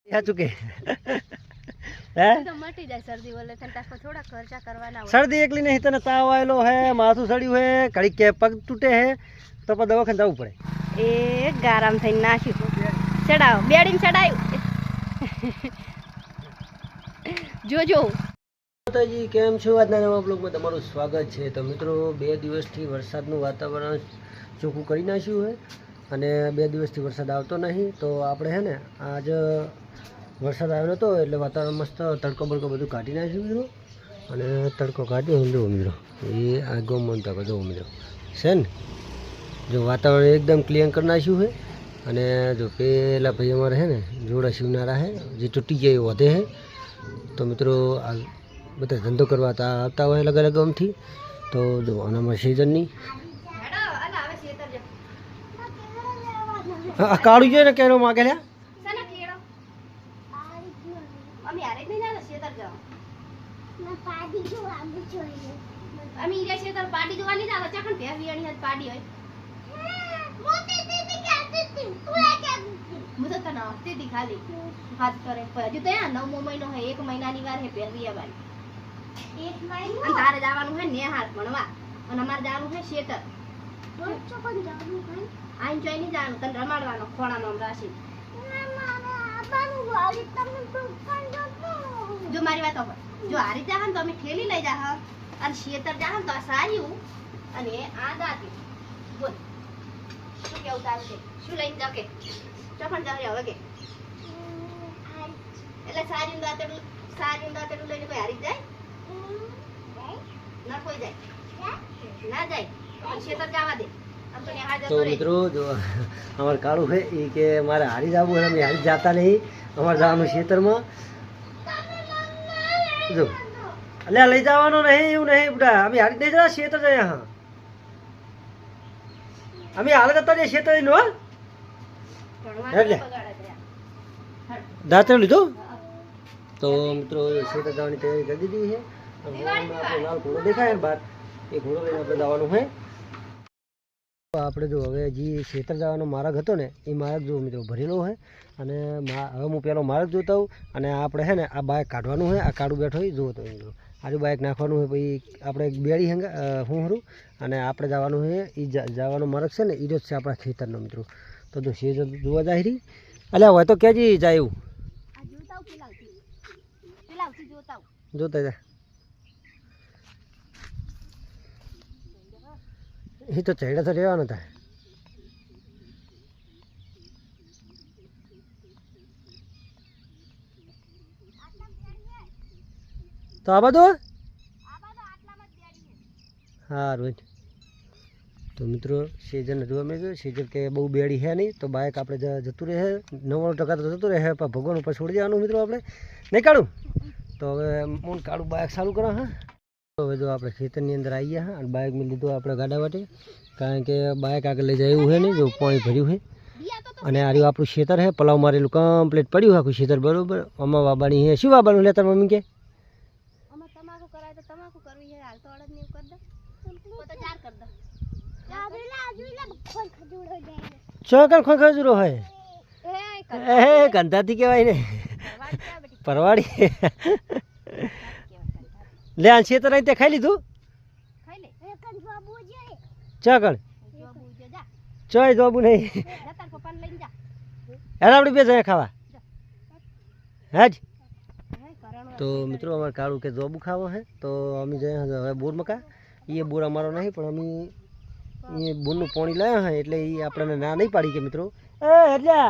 चुके सर्दी एकली नहीं तने ताव आयलो है माथू सड़्यू है घड़ी के पग टूटे है तो पर दवाखाने जावू पड़े ए गरम थई नाश्यू चढ़ाओ बेड़ी चढ़ायो જોજો માતાજી કેમ છો આજના નવા બ્લોગમાં તમારું સ્વાગત છે। તો મિત્રો 2 દિવસથી વરસાદનું વાતાવરણ ચોખ્ખું કરી નાખ્યું છે અને 2 દિવસથી વરસાદ આવતો નહીં। તો આપણે હે ને આજ વરસાદ આવ્યો નતો એટલે વાતાવરણ મસ્ત તડકો બડકો બધું કાઢી નાખ્યું મિત્રો અને તડકો કાઢ્યો જો મિત્રો એ આ ગોમન તક જો મિત્રો છે ને જો વાતાવરણ એકદમ ક્લિયર કરી નાખ્યું છે અને જો પેલા ભાઈ અમારે है ને જોડા શિવનારા है જે તૂટી ગયા એ વધે है। तो मित्रों आ बता धंधो करवा आता हुआ अलग अलग गाम थी तो जो आना सीजन नहीं काड़ू जो कह रहा मांगे लिया मुझे तो ना ते दिखा ली हाथ करे पर जो तो यार 9 महीनो है 1 महीना ની વાર है પહેરવી આવવાની 1 મહિનો અને તારે જવાનું છે નેહાર ભણવા અને અમાર જવાનું છે શેતર રોજ ચોકન જવાનું છે આઈ જોઈ ની જવાનું તને રમાડવાનો ખોણાનો રાશી આબાનું તમને જો મારી વાત ઓપર જો હારી જાહન તો અમે ખેલી લઈ જાહ અને શેતર જાહન તો સાયું અને આ દાતી બોલ શું કેવું તારે શું લઈને જાવ કે ચોકન જાવ હવે કે એટલે સારી દાતડું લઈને કોઈ હારી જાય ના કોઈ જાય ના જાય તો શેતર જવા દે तो मित्रों जो हमारे काड़ू है ये के हमारे हारी जाबू है हम हारी जाता नहीं हमारे जानु क्षेत्र में जो अल्लाह ले जावानो नहीं यूं नहीं बेटा अभी हारी नहीं जा क्षेत्र जाए यहाँ अभी हाल करता नहीं क्षेत्र नो दाते लीधो तो मित्रों क्षेत्र जाने की तैयारी कर दी है। लाल घोड़ो देखा है बात ये घोड़ो लेने આપણે જવાનું है। આપણે જો હવે જે ખેતર જવાનો માર્ગ હતો ને એ માર્ગ જો મિત્રો ભરેલો છે અને હવે હું પેલો માર્ગ જોતા હોઉં અને આપણે છે ને આ બાઇક કાઢવાનું છે આ કાઢું બેઠો હોય જોવો તો મિત્રો આજુ બાઇક નાખવાનું છે પછી આપણે એક બેડી હું હરું અને આપણે જવાનું છે એ જવાનો માર્ગ છે ને એ જ છે આપણા ખેતરનો મિત્રો। તો જો છે જોવા જાય રહી અલ્યા હોય તો કેજી જાય એવું જોતા જા ये तो चढ़ा तो रहना था तो आबा दो हाँ रोज तो मित्रों सीजन जो में जो सीजन के बहु बेड़ी है नहीं तो बाइक आप जतु रहे 99% तो जतु रहे पर भगवान पर छोड़ जानु मित्रों आप नहीं काढ़ू तो हम मून काढ़ू बाइक चालू करा। हाँ तो હવે જો આપણે ખેતરની અંદર આવી ગયા અને બાઇક મેં લીધું આપણે ગાડા માટે કારણ કે બાઇક આગળ લઈ જાય એવું છે નહીં જો પાણી ભર્યું છે અને આ રહ્યું આપણું ખેતર છે પલાવ મારેલું કમ્પ્લીટ પડ્યું આખું ખેતર બરોબર આમાં વાબાની છે શું વાબાનું લેતા મમ્મી કે તમાકુ કરાય તો તમાકુ કરવી છે હાલ તો અડદ ને કર દે તો 4 કર દે ચોકર ખજૂરો હોય એ ગંધાથી કહેવાય ને પરવાડી ले आ क्षेत्र आई खाई लीधु चकड़ चोय जोबू नहीं अपने बे जाए खावा है। तो मित्रों हमारे काड़ू के जोबू खावा है तो अमी जाए बोर मका ये बोर अमारो नहीं पर अमी ये बोरनु पानी लाया है એટલે એ આપણને ના નહીં પાડી કે મિત્રો એ હરજા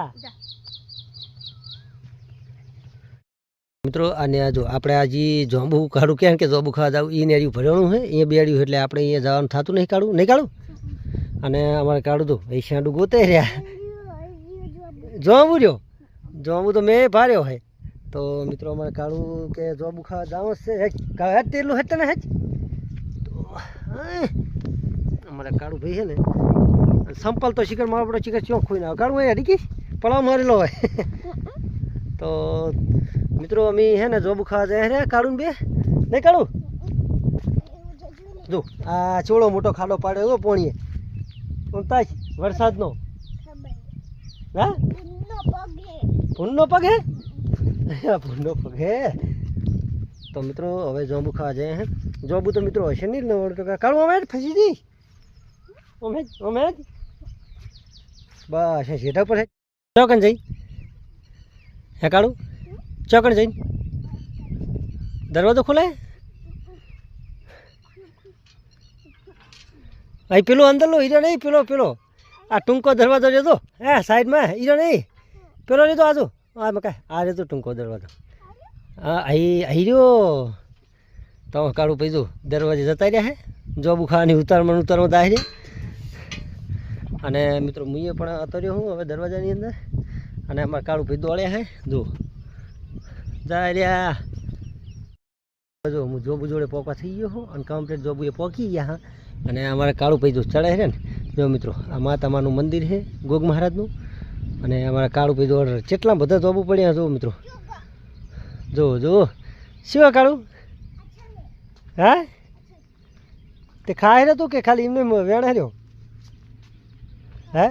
मित्रों आने जो આપણે આ જે જોંબુ કાઢું કેમ કે જોંબુ ખાવા જાવ એ નેર્યું ભરવાનું છે એ બેડ્યું એટલે આપણે અહીંયા જવાનું થતું નહીં કાઢું અને અમારે કાઢું તો એ શાંડું ગોતે રહ્યા જોંબુ રહ્યો જોંબુ તો મેં ભાર્યો है। तो मित्रों हमारे काढ़ू के जोबू खावा जाओ से है तेलू है तने है तो हमारे काढ़ू भाई है ने संपल तो शिकर मारो बड़ो शिकर चौक खोई ना काढ़ू है हरी पड़ाव मारेलो है। तो मित्रों अमी है ना जोबू खावा जाए रे काढ़ू बे नहीं काढ़ू जो आ चोड़ो मोटो खाडो पाड्यो पोणीए ताज वरसाद नो हाँ पुन्नो पग है આ ભૂંડો પગ હે તો મિત્રો હવે જોબુ ખાવા જઈએ હે જોબુ તો મિત્રો હશે નહીં 90% કાળું અમે ફસી દી અમે બસ હે શેઠા પર હે ચોકન જઈ હે કાળું ચોકન જઈ દરવાજો ખોલે અહીં પેલો અંદર લો હીરો નહીં પેલો આ ટૂંકો દરવાજો લેતો હે સાઈડમાં હીરો નહીં પેલો લીધો આજુ આ મકાઈ આ લેતો ટૂંકો દરવાજો હા અહીં રહ્યો તો કાળું પૈસું દરવાજે જતા રહ્યા હે જોબુ ખાવાની ઉતારમાં દાહી અને મિત્રો હું પણ અતર્યો હું હવે દરવાજાની અંદર અને અમારે કાળું ભાઈ દોડ્યા હે જો જાય રહ્યા જો હું જોબુ જોડે પોકા થઈ ગયો હું અને કમ્પ્લીટ જોબુ એ પોકી ગયા હા અને અમારે કાળું ભાઈ જો ચડે છે ને જો મિત્રો આ માતામાનું મંદિર છે ગોગ મહારાજનું અને અમારા કાળું ભાઈ દોડ કેટલા બધા જોબુ પડ્યા જો મિત્રો જો શું કાળું હા તે ખાય રહ્યો કે ખાલી એમને વેણ રહ્યો હે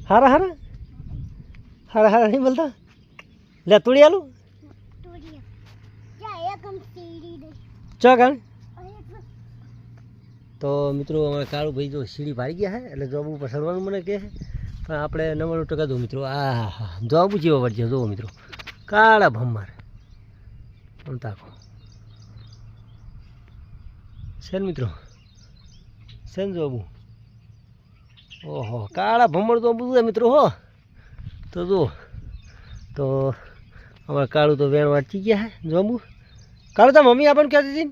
હારા નહીં બોલતા લે તુડી આલું ચોકણ તો મિત્રો અમારે કાળું ભાઈ જો સીડી ભારી ગયા હે એટલે જોબ ઉપર ચડવાનું મને કહે પણ આપણે 90% દો મિત્રો આ જોબ જેવો વળજો જુઓ મિત્રો કાળા ભમ્માર આમ તાકો શેન મિત્રો શેન જોબું ઓહો કાળા ભમર તો બધું મિત્રો હો તો જુઓ તો અમારે કાળું તો વેણ વાંચી ગયા હે જોબું કાળું તો મમ્મી આપણને કહેતી હતી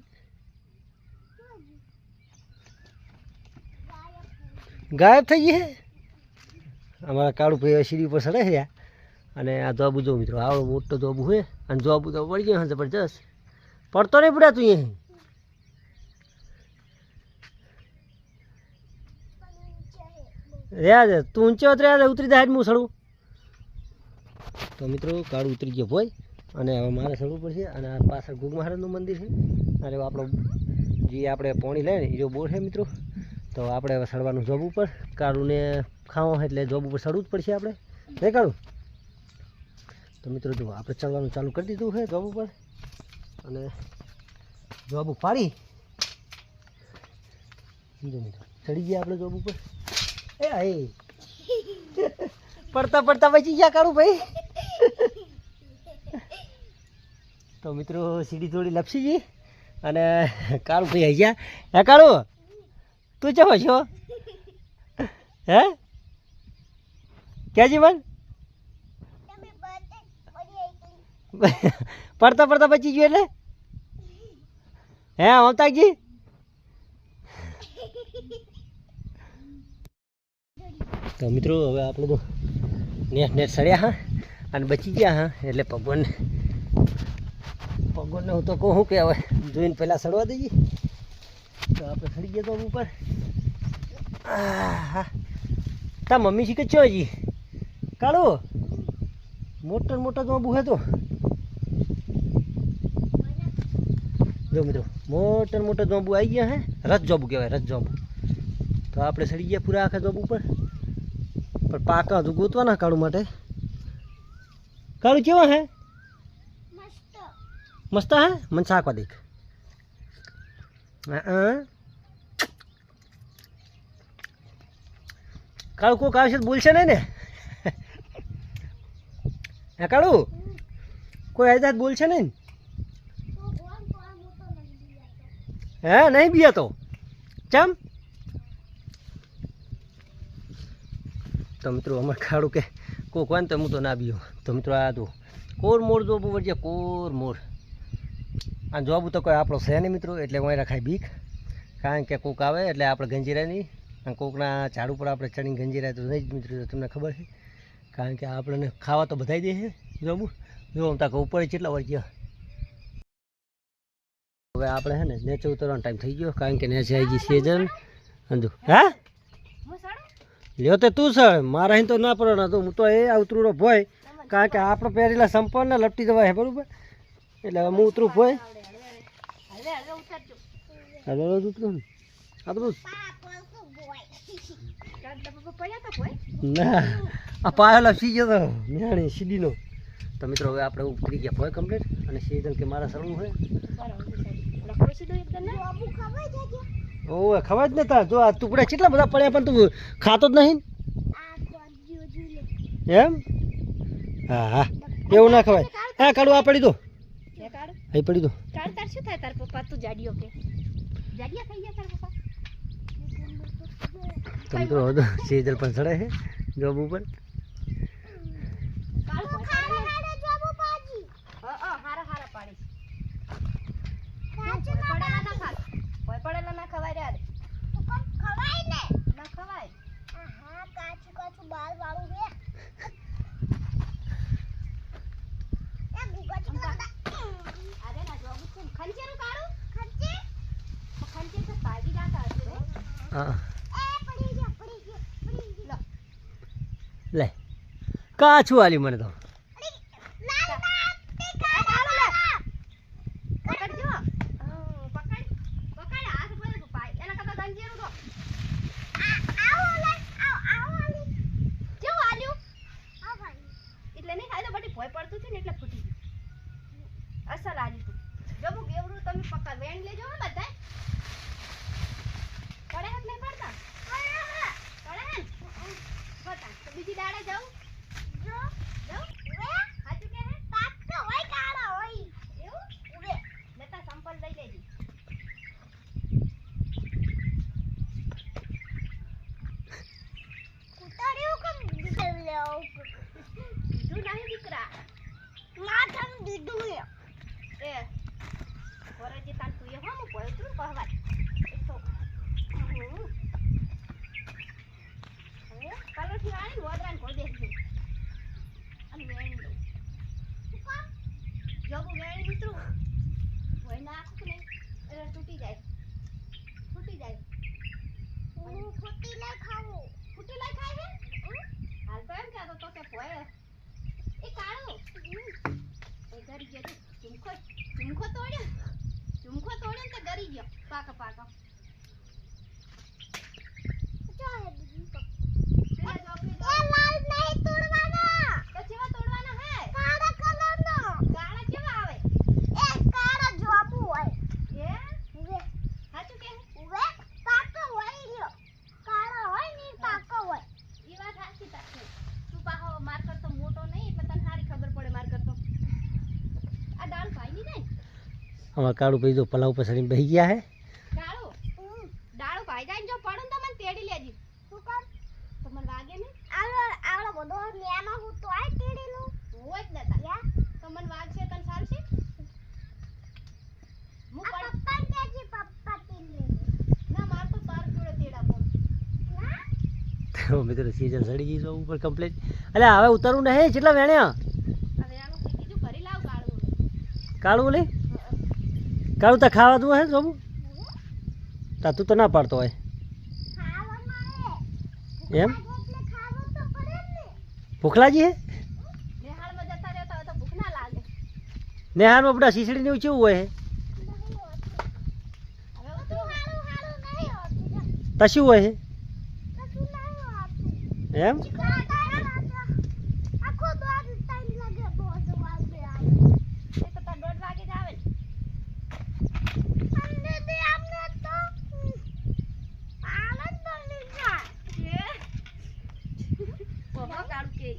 ગાયબ થઈ ગઈ હે અમારા કાળું ભાઈ સીડી ઉપર ચડે છે અને આ જોબુ જો મિત્રો આવડો મોટો જોબુ છે અને જોબુ તો વળી ગયો જબરજસ્ત પડતો નહીં પડ્યા તું અહીં રહ્યા છે તું ઊંચે રહ્યા છે ઉતરી જાય હું ચડું તો મિત્રો કાળું ઉતરી ગયો ભોય અને હવે મારે ચડવું પડશે અને આ પાછળ ગોગ મહારાજનું મંદિર છે અને આપણો જે આપણે પોણી લઈએ ને એ જો બોર છે મિત્રો તો આપણે હવે ચડવાનું જોબ ઉપર કાળુંને ખાવો એટલે જોબ ઉપર ચડવું જ પડશે આપણે નહીં કાળું તો મિત્રો જુઓ આપણે ચડવાનું ચાલુ કરી દીધું છે જોબ ઉપર અને જોબ પાડી જો મિત્રો ચડી ગયા આપણે જોબ ઉપર એ પડતા બચી ગયા કાળું ભાઈ તો મિત્રો સીડી થોડી લપસી ગઈ અને કાળું ભાઈ આવી ગયા હે કાળું તું ચો છો હે ક્યાંજી મન પડતા બચી ગયું એટલે હે અમતાજી તો મિત્રો હવે આપણે તો નેટ સડ્યા હા અને બચી ગયા હા એટલે ભગવાનને હું તો કહું કે હવે જોઈને પહેલાં સડવા દઈએ તો આપણે સડી ગયા તો ઉપર હા તા મમ્મી શીખે છો હજી કાળો મોટા જોબુ હે તો જો મિત્રો મોટા જોબુ આવી ગયા હે રસ જોબુ કહેવાય રસ જોબુ તો આપણે સડી ગયા પૂરા આખા જોબ ઉપર પણ પાકા હજુ ગોતવાના કાળું માટે કાળું કેવા હે મસ્ત હે મને શાકવા દેખ કાળું કોક આવશે બોલશે નહીં ને હે કાળું કોઈ આજાદ બોલશે નહીં હે નહીં બિયા તો ચમ તો મિત્રો અમારે કાળું કે કોક હોય ને તો હું તો ના બીયો તો મિત્રો આ તો કોર મોર જોબ વળજે કોર મોર આ જોબ તો કોઈ આપણો છે નહીં મિત્રો એટલે હું રખાય બીક કારણ કે કોક આવે એટલે આપણે ગંજીરાય નહીં અને કોકના ઝાડ ઉપર આપણે ચડીને ગંજીરાય તો નહીં જ મિત્રો તમને ખબર છે કારણ કે આપણને ખાવા તો બધાઈ દે છે જોબ જો તાક ઉપર કેટલા વાર ગયા હવે આપણે છે ને નેચે ઉતરવાનો ટાઈમ થઈ ગયો કારણ કે નેચે આવી ગઈ સિઝન સમજો હા લ્યો તે તું સર મારા અહીં તો ના પડવાનો તો હું તો એ ઉતરું ભોય કારણ કે આપણે પહેરેલા સંપર્ણ લપટી જવાય છે બરાબર એટલે હવે હું ઉતરું ભોય હવે ઉતરું આ બધું ના આ પાયો લપસી ગયો તો મેણી સીડીનો તો મિત્રો હવે આપણે ઉતરી ગયા હોય કમ્પ્લીટ અને સેજલ કે મારા સરવું હોય ઓવે ખવાય જ ને તાર જો આ ટુકડા કેટલા બધા પડ્યા પણ તું ખાતો જ નહીં એમ હા હા એવું ના ખવાય હા કાઢું આ પડી દો અહીં પડી દો શું થાય તાર પપ્પા તું જાડિયો કે જાડિયા થઈ ગયા તાર પપ્પા તો મિત્રો હવે સેજલ પણ ચડે છે જોબ ઉપર પડેલા ના ખવાય રે ખવાય ને ના ખવાય હા કાચું કાચું બાલ વાળું રે એ ગુગા ચકડા અરે ના જોબુ છે ખંચેરું કાઢું ખંચે તો ભાગી જાતા હશે રે હા એ પડી ગયો લો લે કાચું આલી મને તો બીજી દાડે જાઉં સંપલ લઈ લેજી દીધું નહીં દીકરા દીધું એ ફરજી તાન તું એ હમ પડ્યું તું કહેવાય કલરથી વાળી વોદરાને કોઈ દેખી અને વેણી દઉં જબું વેણી ઉતરું હોય નાખું કે નહીં એટલે તૂટી જાય ફૂટી લઈ ખાવું ખાય છે હાલ તો એમ કહેતો તો કે ભોય એ કાળો એ ગરી ગયો ચુમખો તોડ્યો ને તો ગરી ગયો પાકા અમારા કાળું ભાઈ જો પલાવ પર સડીને બેસી ગયા હે ડાળું ભાઈ જાય જો પડું તો મને તેડી લેજી શું કર તો મને વાગે ને આવડો બધો ન્યાનો હું તો આ તેડીલું હોય જ નતા યા તો મને વાગશે તને સારું છે હું પપ્પા કેજી પપ્પા તેડી ના માર તો તાર જોડે તેડા પો ના તો મિત્રો સીઝન સડી ગઈ જો ઉપર કમ્પ્લીટ અલે હવે ઉતરવું નહીં કેટલા વેણ્યા હવે આનું કીધું ભરી લાવ કાળું લે કાળું તો ખાવા દઉં હે જોબું તા તું તો ના પાડતો હોય એમ ભૂખલાજી હે નેહાળમાં જતા રહેતા હોય તો ભૂખ ના લાગે નેહાળમાં બધા શીસડી ને કેવું હોય હવે તો હારું નહીં હોતું તશું હોય હે એમ આખો દોડ ટાઈમ લાગે દોડ વાગે આવે એ તો તાર 1:30 વાગે જ આવે ને અમને તો આલન તો લીધા પપ્પા કાળું કે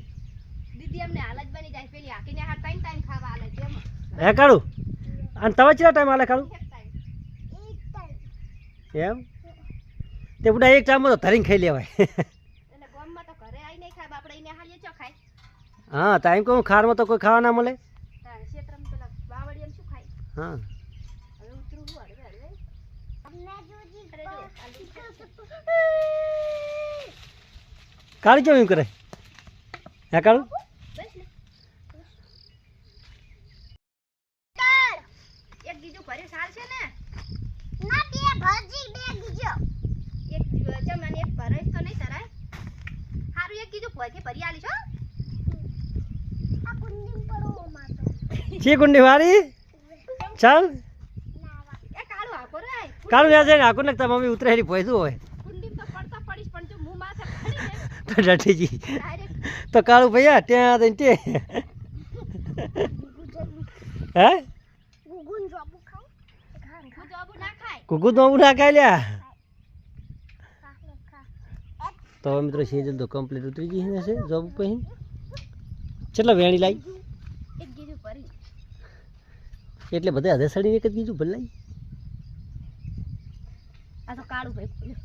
દીદી અમને હાલત બની જાય પેલી આકીને હાર ટાઈમ ખાવા આલે છે હે કાળું અને તમે કેટલા ટાઈમ આલે કાળું એક ટાઈમ એમ તે બધા એક ટાઈમ તો ધરીને ખાઈ લેવાય એટલે ગામમાં તો ઘરે આઈ નહીં ખાય આપણે એને હાલીએ ચો ખાય હા ટાઈમ કહું ખારમાં તો કોઈ ખાવા ના મળે ક્ષેત્રમાં પેલા બાવળિયાને શું ખાય હા હવે ઉતરું હું હળવે અમને જોજી કાળું કેવું કરે હે કાળું એક બીજું ભરે સાલ છે ને ના બે ભરજી બે બીજો એક જમાને એક ભરે તો નહીં તરાય હારું એક કીધું ભરકે ભરી આલી છો આ કુંડી પડો માતો છે કુંડી વાળી ચાલ એ કાળું આકો રે કાળું યાદ છે આકુ ને મમ્મી ઉતરેલી પૈસું હોય કુંડી તો પડતા પડીશ પણ જો મું માથે પડી ને તો ડટીજી ડાયરેક્ટ તો કાળું ભૈયા ત્યાં જઈને તે હે ગુગુન જોબુ ખાવ જોબુ ના ખાય કુકુ તો ના ખાઈ લ્યા તો મિત્રો સેજલ તો કમ્પ્લીટ ઉતરી ગઈ છે જોબ પછી કેટલા વેણી લાવી એક ગીજુ પરી એટલે બધા હદે સડી એક જ કીધું ભલાઈ આ તો કાળુ ભાઈ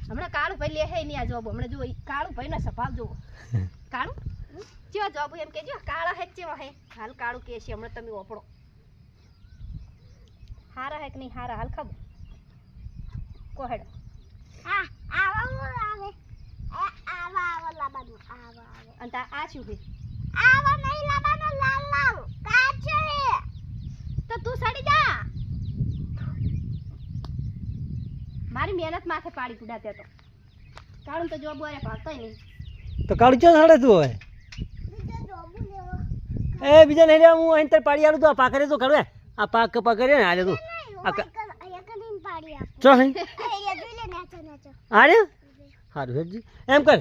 હમણાં કાળુ ભાઈ લે હે ની આ જોબ હમણાં જો કાળુ ભાઈ ના સ્વભાવ જો કાળુ ચેવા જોબ એમ કેજો કાળા હે ચેવા હે હાલ કાળુ કે છે હમણાં તમે ઓપડો હારા હે કે નહીં હારા હાલ ખબર કોહેડ આ આવા આવે આવા લાબાનું આવા અને આ શું હે આવા નહીં લાબાનો લાલ લાલ કાચે તો તું સડી જા મારી મહેનત માથે પાડી પુડાતે તો કાળું તો જોબ વારે ભાગતાય નહીં તો કાળું ચો સાડે તું હોય એ બીજા નહીં રે હું અહીં તર પાડી આલું તો આ પાકરે તો કરું આ પાક પકડે ને હાલે તું ચો હે આરે હારું હેજી એમ કર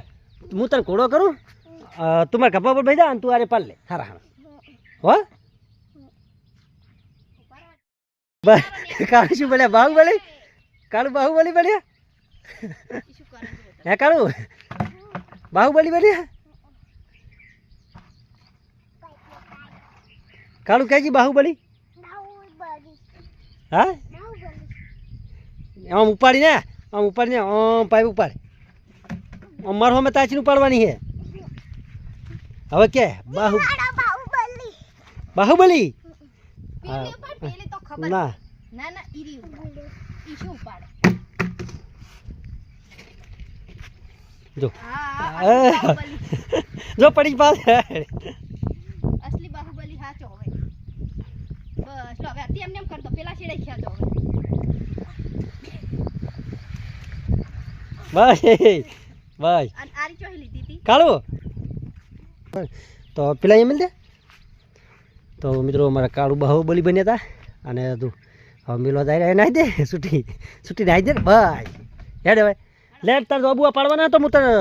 હું તને ઘોડો કરું તું મારા કપા પર બેસા અને તું આરે પાડ લે હારા હારા હો બસ કાળું શું બોલ્યા બાહુબલી કાળું બાહુબલી બોલ્યા હે કાળું બાહુબલી બોલ્યા કાળું કહેજી બાહુબલી હા આમ ઉપાડીને આમ પાઇપ ઉપાડ અમારો અમે તાચી ઉપાડવાની છે હવે કે બાહુબલી ના ના ના ઈરી ઈ શું ઉપાડે જો હા જો પડી પાસ અસલી બાહુબલી હાચો હવે બસ લો હવે તેમ નેમ કરતો પેલા છેડે ખ્યાતો હવે બસ બસ અને આરી ચોહી લીધી હતી કાળું તો પેલા એમ દે તો મિત્રો અમારા કાળું બાહુબલી બન્યા હતા અને તું હવે મિલો જાય નાહી દે છૂટી નાહી દે ને ભાઈ હેડ હવે લેટ તાર બાબુ પાડવાના તો હું તને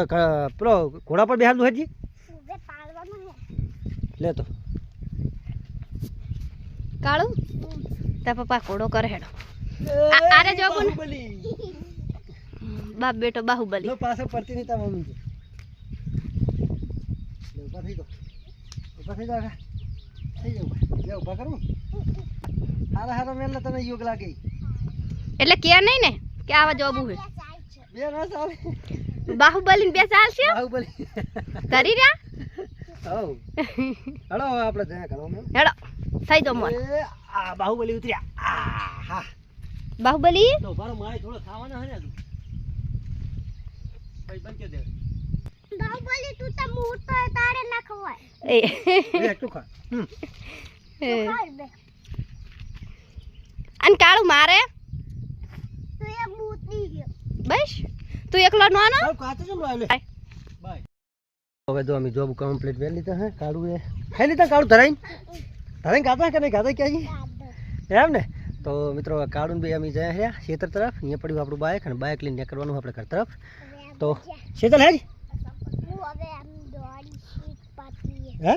પેલો ઘોડા પર બેહાડું હજી લે તો કાળું તા પપ્પા ઘોડો કરે હેડો આરે જોબુ ને બાપ બેટો બાહુબલી લો પાછળ પડતી નહીં તા મમ્મી લે ઉભા થઈ જાઓ થઈ જાઓ ઉભા કરું હારા મેલ તને યોગ લાગે એટલે કે નહીં ને કે આવા જોબુ હે બે ના ચાલે બાહુબલી ને બે ચાલશે બાહુબલી કરી રહ્યા હવ હળો આપણે ત્યાં કરો હેડો થઈ જાવ મોર આ બાહુબલી ઉતર્યા આ હા બાહુબલી તો બારો માય થોડો ખાવાના હે ને તું ભાઈ બંધ કે દે બાહુબલી તું તો મોટો તારે ના ખવાય એ તું ખા અન કાળું મારે તું એ મૂતી ગયો બસ તું એકલો નો આનો કાચો જમ લાવ લે બાય હવે જો અમે જોબ કમ્પ્લીટ વેલ લીધા હે કાળું એ ખાઈ લીધા કાળું ધરાઈ ગાતા કે નહીં ગાતા ક્યાં એમ ને તો મિત્રો કાળું ભાઈ અમે જાય રહ્યા ખેતર તરફ અહીંયા પડ્યું આપણું બાઇક અને બાઇક લઈને નીકળવાનું આપણે ઘર તરફ તો શેતલ હેજ હે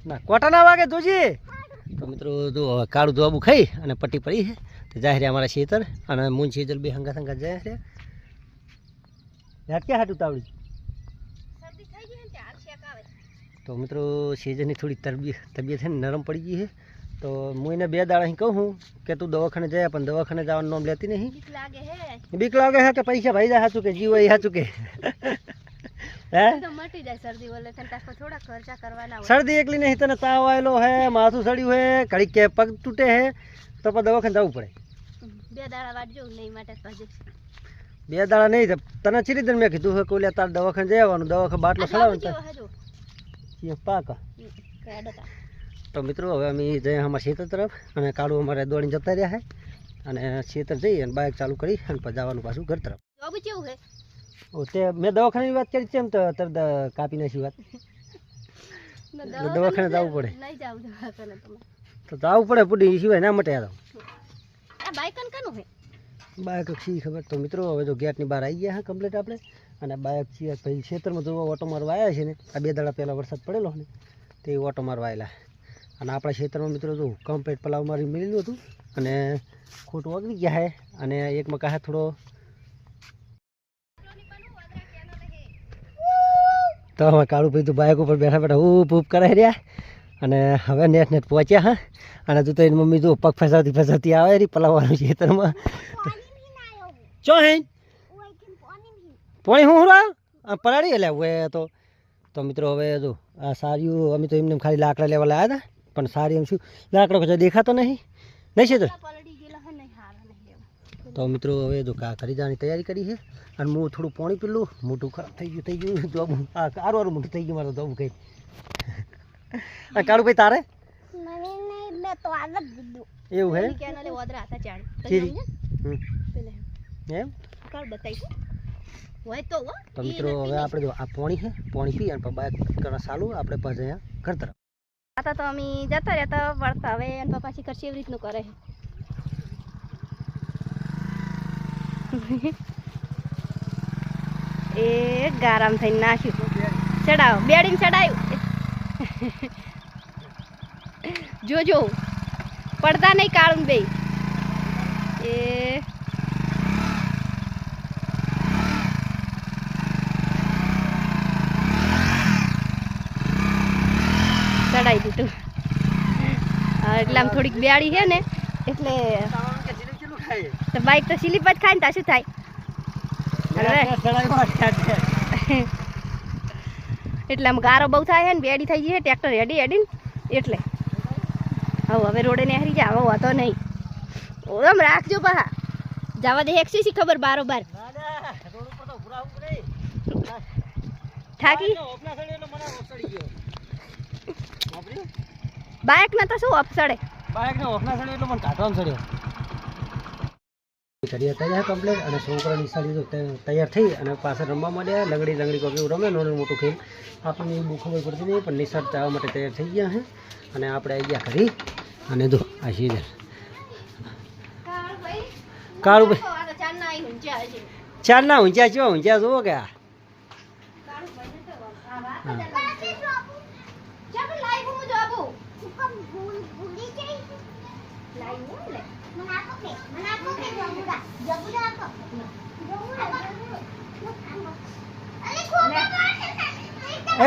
ના કોટા ના વાગે તુજી તો મિત્રો જો કાળું જોબું ખાઈ અને પટ્ટી પડી છે તો જાય રહ્યા અમારા ખેતર અને મૂન સેજલ બે હંગા સંગા જાય રહ્યા યાદ ક્યાં હાટું તાવડી તો મિત્રો સેજલની થોડી તબિયત છે ને નરમ પડી ગઈ છે તો હું એને 2 દાડા અહીં કહું હું કે તું દવાખાને જાય પણ દવાખાને જવાનું નામ લેતી નહીં બીક લાગે છે કે પૈસા ભાઈ જાય સાચું કે જીવ એ સાચું કે શરદી એકલી નહીં તને તાવ આવેલો હે માથું સડ્યું હે ઘડી કે પગ તૂટે હે તો પણ દવાખાને જવું પડે 2 દાડા વાટજો નહીં માટે 2 દાડા નહીં તને ચીરી દન મેં કીધું હે કોલે તાર દવાખાને જઈ આવવાનું દવાખાને બાટલો સડાવવાનું પાકા તો મિત્રો હવે અમે જઈએ અમારા ખેતર તરફ અને કાળું અમારે દોડીને જતા રહ્યા છે અને ખેતર જઈ અને બાઇક ચાલુ કરી અને પછી જવાનું પાછું ઘર તરફ તે મેં દવાખાનાની વાત કરી છે એમ તો તરત કાપી નાખી વાત દવાખાને જવું પડે તો જવું પડે પૂરી સિવાય ના મટે આ બાઇક શી ખબર તો મિત્રો હવે જો ગેટની બહાર આવી ગયા હા કમ્પ્લીટ આપણે અને બાઇક છીએ પછી ખેતરમાં જો ઓટો મારવા આવ્યા છે ને આ 2 દાડા પહેલાં વરસાદ પડેલો ને તે ઓટો મારવા આવેલા. અને આપણા ખેતરમાં મિત્રો જો કમ્પ્લીટ પલાવ મારી મેળ્યું હતું અને ખોટું ઓગળી ગયા છે. અને એક મકા હે થોડો તો હવે કાળુભાઈ તો બાઇક ઉપર બેઠા બેઠા ઊપ ઊપ કરે રહ્યા. અને હવે નેટ પહોંચ્યા હા. અને તું તો એની મમ્મી જો પગ ફસાવતી આવે રહી પલાવવાનું ખેતરમાં. ચો હે પોણી હું પલાળી એટલે હવે તો મિત્રો હવે જો આ સારીયું અમે તો એમને ખાલી લાકડા લેવા લાવ્યા હતા. પણ સારી એમ શું લાકડો કશો દેખાતો નહીં છે તો મિત્રો હવે જો ખરીદવાની તૈયારી કરી છે. અને હું થોડું પાણી પીલું મોટું ખરાબ થઈ ગયું જોબ આરું મોટું થઈ ગયું મારું જોબ કંઈ. કાળુભાઈ તારે એવું હે એમ તો મિત્રો હવે આપણે જો આ પાણી છે પાણી પી અને બાઇક કરવા ચાલુ આપણે પાછા અહીંયા ઘર તરફ. તો અમે જતા રહેતા વળતા હવે અને પપ્પા શી કરશે એવી રીતનું કરે એ ગારામ થઈને નાખ્યું ચડાવો બેડીને ચડાવ્યું જોજો પડતા નહીં કાળું બે એ ચડાવી દીધું એટલે આમ થોડીક બેડી છે ને એટલે બાઈક તો સ્લીપ જ ખાય ને ત્યાં શું થાય એટલે આમ ગારો બહુ થાય ને બેડી થઈ ગઈ ટ્રેક્ટર હેડી ને એટલે હવે રોડે ને હરી જાય હવે વાતો નહીં ઓમ રાખજો પાછા જવા દે એક શી ખબર બારોબાર થાકી બાઇક ના તો શું અપસડે બાઇક ને ઓફના સડે એટલે મને કાઢવાનું સડ્યો કરી તૈયાર કમ્પ્લીટ. અને છોકરા નિશાળી તૈયાર થઈ અને પાછળ રમવા માંડ્યા. લંગડી કોકી રમે નાનું મોટું ખેલ આપણને બહુ ખબર પડતી નહીં પણ નિશાળ જવા માટે તૈયાર થઈ ગયા છે. અને આપણે આવી ગયા ખરી અને જો આ સીઝન કાળુભાઈ ચારના ઊંચા કેવા ઊંચા જુઓ કે આ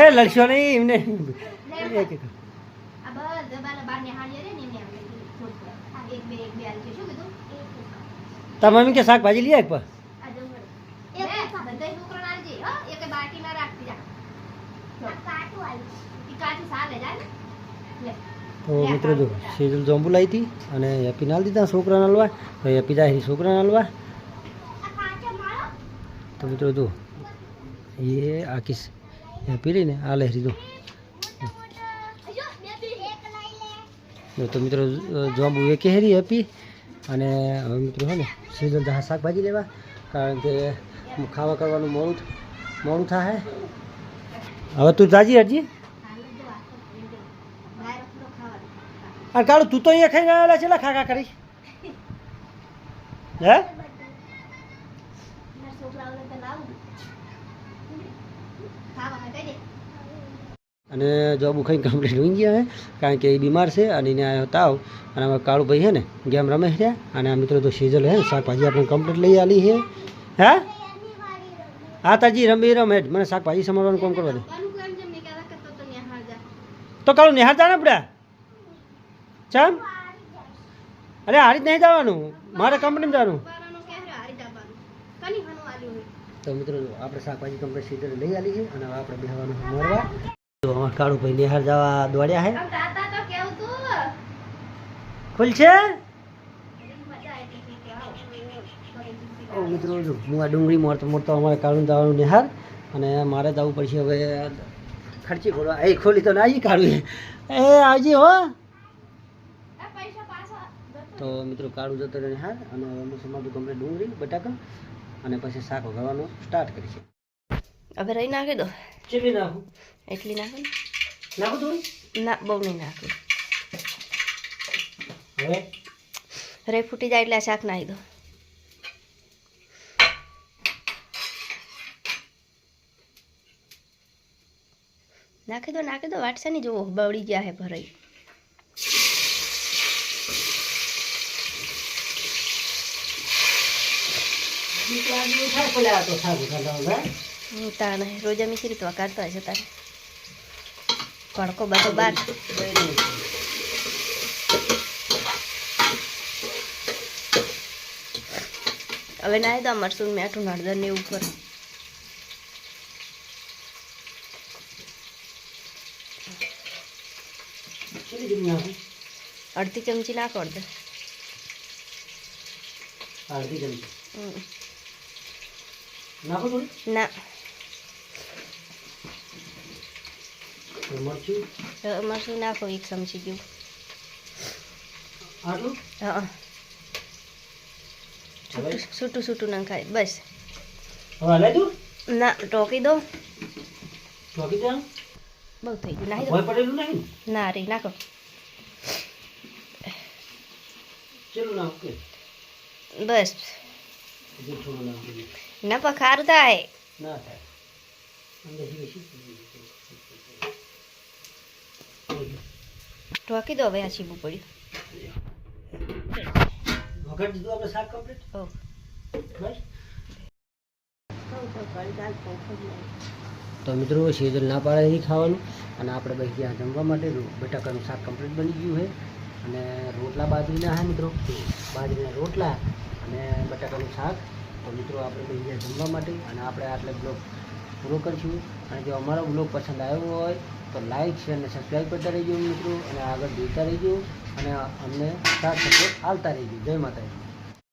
એ લડશો નહીં એમને તાર મમ્મી કે શાકભાજી લઈ આપ તો મિત્રો જો સેજલ જોંબુ લાવી હતી અને હેપી નાલ દીધા છોકરાને હલવા તો હેપી જાય છોકરાને હલવા. તો મિત્રો જો એ આખી હેપી રહીને આ લહેરી તો મિત્રો જોંબુ એ કહેરી હેપી. અને હવે મિત્રો હે ને સેજલ જહા શાકભાજી લેવા કારણ કે ખાવા કરવાનું મોડું થાય. હવે તું જાજી હરજી અને કાળું તું તો અહીંયા ખાઈને આવેલા છે ખાખા કરી હે અને જોબુ ખાઈને કમ્પ્લીટ હોઈ ગયા હે કારણ કે એ બીમાર છે અને એને આવ્યો તાવ. અને હવે કાળુભાઈ છે ને ગેમ રમે રહ્યા. અને આ મિત્રો તો સેજલ હે શાકભાજી આપણે કમ્પ્લીટ લઈ આલી છે હે હા તાજી રમે મને શાકભાજી સમારવાનું કામ કરવા દે તો કાળું નિહાળ જા ને આપડા ચમ અરે હારી જ નહીં જવાનું મારે કંપનીમાં જવાનું. તો મિત્રો આપણે શાકભાજી કમ્પ્લીટ સીધે લઈ આલી છે અને હવે આપણે બેહવાનું મારવા. તો અમારે કાળુભાઈ નિહાળ જવા દોડ્યા છે ખુલશે. મિત્રો જો હું આ ડુંગળી મોરતો અમારે કાળું જવાનું નિહાળ અને મારે જવું પડશે હવે ખર્ચી ખોલવા. એ ખોલી તો ના કાઢું એ આવજી હો. તો મિત્રો કાળું જતો રહે નિહાળ અને હું સમાતું કમ્પ્લીટ ડુંગળી બટાકા અને પછી શાક વઘારવાનું સ્ટાર્ટ કરીશું. હવે રહી નાખી દો ચીલી નાખું એટલી નાખું થોડી ના બહુ નહીં નાખું હવે રે ફૂટી જાય એટલે આ શાક નાખી દો. નાખી દો વાટસાની જુઓ બળી ગયા હે ભરાઈ. તાને રોજા મિશ્રી તો કાઢતો હશે તારે ભડકો બધો બાર. હવે નાખી દો મરસું મીઠું હળદર ને ઉપર. અડધી ચમચી નાખો અડધા. ના મરચું નાખો 1 ચમચી જેવું. હા છૂટું નખાય બસ. ના ટોકી દો બહુ થઈ ગયું. નાખી દો ના રે નાખો. બસ ના પણ ખારું થાય. ઢોકી દો હવે આ છીબું પડ્યું. તો મિત્રો સેજલ ના પાડે નહીં ખાવાનું અને આપણે બસ ત્યાં જમવા માટે બટાકાનું શાક કમ્પ્લીટ બની ગયું છે અને રોટલા બાજરીના હા મિત્રો બાજરીના રોટલા અને બટાકાનું શાક. તો મિત્રો આપણે બસ ત્યાં જમવા માટે અને આપણે આટલે બ્લોગ પૂરો કરીશું. અને જો અમારો બ્લોગ પસંદ આવ્યો હોય તો લાઈક શેર અને સબસ્ક્રાઈબ કરતા રહીજો મિત્રો અને આગળ જોઈતા રહીજો અને અમને સાથ સપોર્ટ આપતા રહીજો. જય માતાજી.